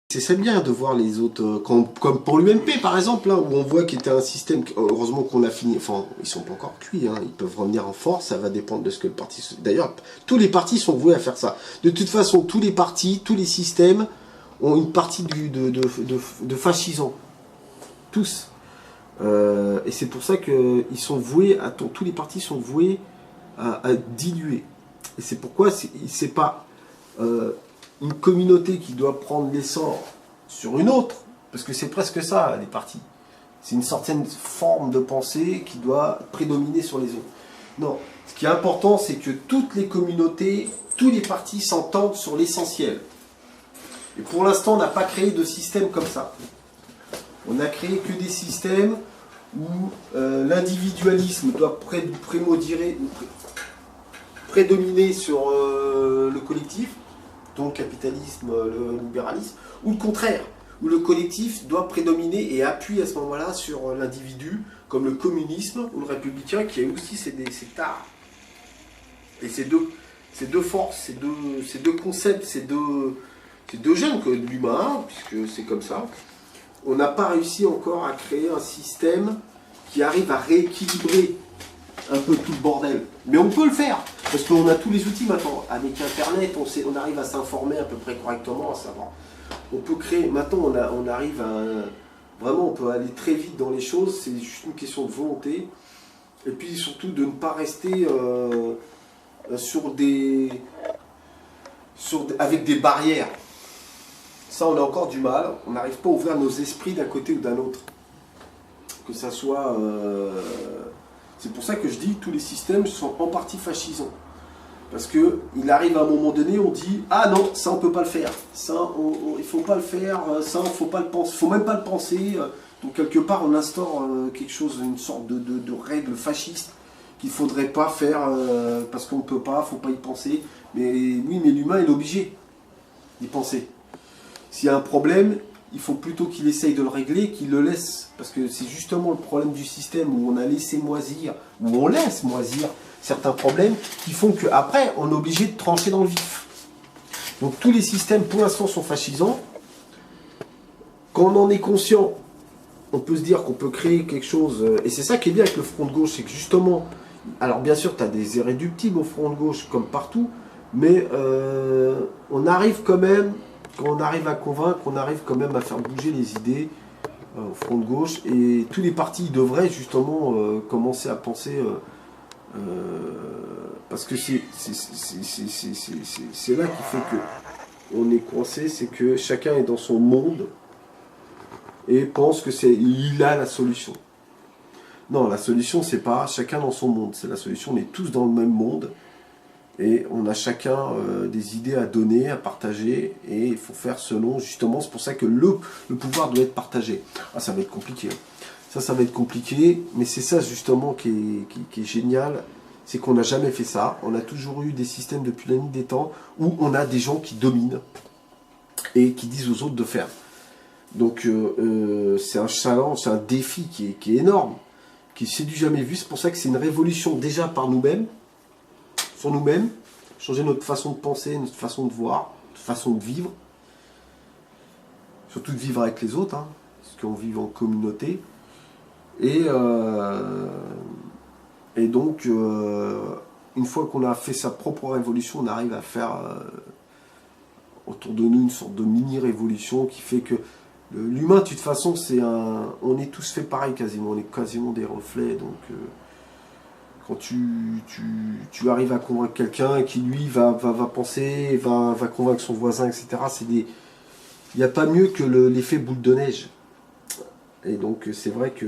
C'est bien de voir les autres, comme pour l'UMP par exemple, là, où on voit qu'il était un système, heureusement qu'on a fini, enfin, ils sont pas encore cuits, hein, ils peuvent revenir en force, ça va dépendre de ce que le parti... D'ailleurs, tous les partis sont voués à faire ça. De toute façon, tous les partis, tous les systèmes ont une partie de fascisant. Tous. Et c'est pour ça que ils sont voués, tous les partis sont voués à diluer. Et c'est pourquoi c'est pas... une communauté qui doit prendre l'essor sur une autre, parce que c'est presque ça, les partis. C'est une certaine forme de pensée qui doit prédominer sur les autres. Non, ce qui est important, c'est que toutes les communautés, tous les partis s'entendent sur l'essentiel. Et pour l'instant, on n'a pas créé de système comme ça. On n'a créé que des systèmes où l'individualisme doit prédominer sur le collectif, donc le capitalisme, le libéralisme, ou le contraire, où le collectif doit prédominer et appuie à ce moment-là sur l'individu, comme le communisme ou le républicain, qui a aussi ses tares. Et ces deux forces, ces deux concepts, ces deux gènes que l'humain, puisque c'est comme ça, on n'a pas réussi encore à créer un système qui arrive à rééquilibrer un peu tout le bordel. Mais on peut le faire, parce qu'on a tous les outils maintenant. Avec Internet, on arrive à s'informer à peu près correctement, à savoir. On peut créer, maintenant on arrive à... Vraiment, on peut aller très vite dans les choses, c'est juste une question de volonté. Et puis surtout de ne pas rester avec des barrières. Ça, on a encore du mal. On n'arrive pas à ouvrir nos esprits d'un côté ou d'un autre. Que ça soit... C'est pour ça que je dis que tous les systèmes sont en partie fascisants. Parce qu'il arrive à un moment donné, on dit « Ah non, ça on ne peut pas le faire. Ça, il ne faut pas le faire. Ça, il ne faut pas le penser. Faut même pas le penser. » Donc quelque part, on instaure quelque chose, une sorte de règle fasciste qu'il ne faudrait pas faire parce qu'on ne peut pas, il ne faut pas y penser. Mais oui, mais l'humain est obligé d'y penser. S'il y a un problème, il faut plutôt qu'il essaye de le régler, qu'il le laisse. Parce que c'est justement le problème du système où on a laissé moisir, où on laisse moisir certains problèmes qui font qu'après, on est obligé de trancher dans le vif. Donc tous les systèmes, pour l'instant, sont fascisants. Quand on en est conscient, on peut se dire qu'on peut créer quelque chose. Et c'est ça qui est bien avec le front de gauche, c'est que justement, alors bien sûr, tu as des irréductibles au front de gauche, comme partout, mais on arrive quand même... Quand on arrive à convaincre, on arrive quand même à faire bouger les idées au front de gauche. Et tous les partis devraient justement commencer à penser... parce que c'est là qui fait qu'on est coincé, c'est que chacun est dans son monde et pense que il a la solution. Non, la solution, c'est pas chacun dans son monde. C'est la solution, on est tous dans le même monde. Et on a chacun des idées à donner, à partager, et il faut faire selon, justement, c'est pour ça que le pouvoir doit être partagé. Ah, ça va être compliqué. Ça va être compliqué, mais c'est ça justement qui est génial, c'est qu'on n'a jamais fait ça. On a toujours eu des systèmes depuis la nuit des temps où on a des gens qui dominent et qui disent aux autres de faire. Donc c'est un challenge, c'est un défi qui est énorme, qui c'est du jamais vu. C'est pour ça que c'est une révolution déjà par nous-mêmes, sur nous-mêmes, changer notre façon de penser, notre façon de voir, notre façon de vivre, surtout de vivre avec les autres, hein, parce qu'on vit en communauté, et donc une fois qu'on a fait sa propre révolution, on arrive à faire autour de nous une sorte de mini-révolution qui fait que l'humain, de toute façon, on est tous fait pareil quasiment, on est quasiment des reflets, donc... Quand tu arrives à convaincre quelqu'un qui lui va penser, va convaincre son voisin, etc. Il n'y a pas mieux que l'effet boule de neige. Et donc c'est vrai que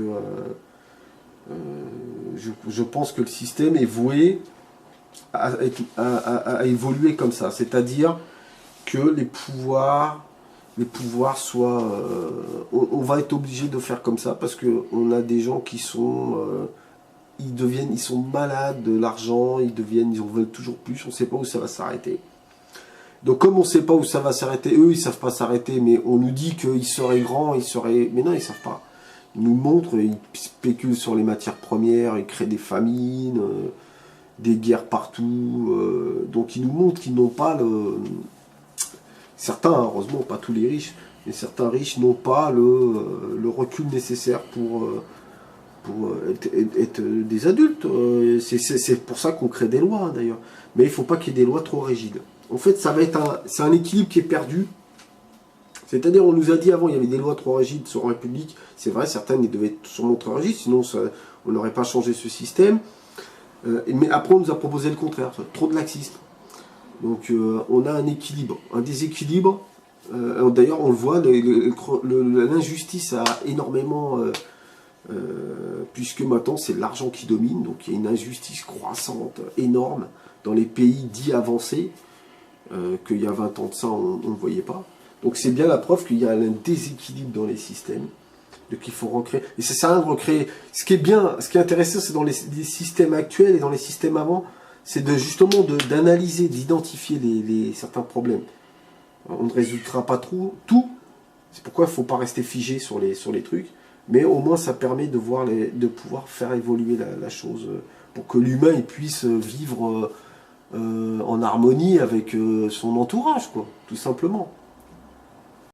je pense que le système est voué à évoluer comme ça. C'est-à-dire que les pouvoirs soient... on va être obligé de faire comme ça parce qu'on a des gens qui sont... ils sont malades de l'argent, ils en veulent toujours plus, on ne sait pas où ça va s'arrêter. Donc comme on ne sait pas où ça va s'arrêter, eux ils ne savent pas s'arrêter, mais on nous dit qu'ils seraient grands, mais non ils ne savent pas. Ils nous montrent, ils spéculent sur les matières premières, ils créent des famines, des guerres partout, donc ils nous montrent qu'ils n'ont pas certains, heureusement pas tous les riches, Et certains riches n'ont pas le recul nécessaire pour être des adultes. C'est pour ça qu'on crée des lois, hein, d'ailleurs. Mais il ne faut pas qu'il y ait des lois trop rigides. En fait, c'est un équilibre qui est perdu. C'est-à-dire, on nous a dit avant, il y avait des lois trop rigides sur la République. C'est vrai, certaines devaient être sûrement trop rigides, sinon on n'aurait pas changé ce système. Mais après, on nous a proposé le contraire, trop de laxisme. Donc, on a un équilibre, un déséquilibre. D'ailleurs, on le voit, l'injustice a énormément... puisque maintenant, c'est l'argent qui domine. Donc, il y a une injustice croissante, énorme, dans les pays dits avancés, qu'il y a 20 ans de ça, on ne voyait pas. Donc c'est bien la preuve qu'il y a un déséquilibre dans les systèmes, donc il faut recréer. Et ça sert à rien de recréer. Ce qui est bien, ce qui est intéressant, c'est dans les systèmes actuels et dans les systèmes avant, c'est justement d'analyser, d'identifier certains problèmes. On ne résultera pas tout. C'est pourquoi il ne faut pas rester figé sur les trucs, mais au moins ça permet de pouvoir faire évoluer la chose pour que l'humain puisse vivre en harmonie avec son entourage, quoi, tout simplement.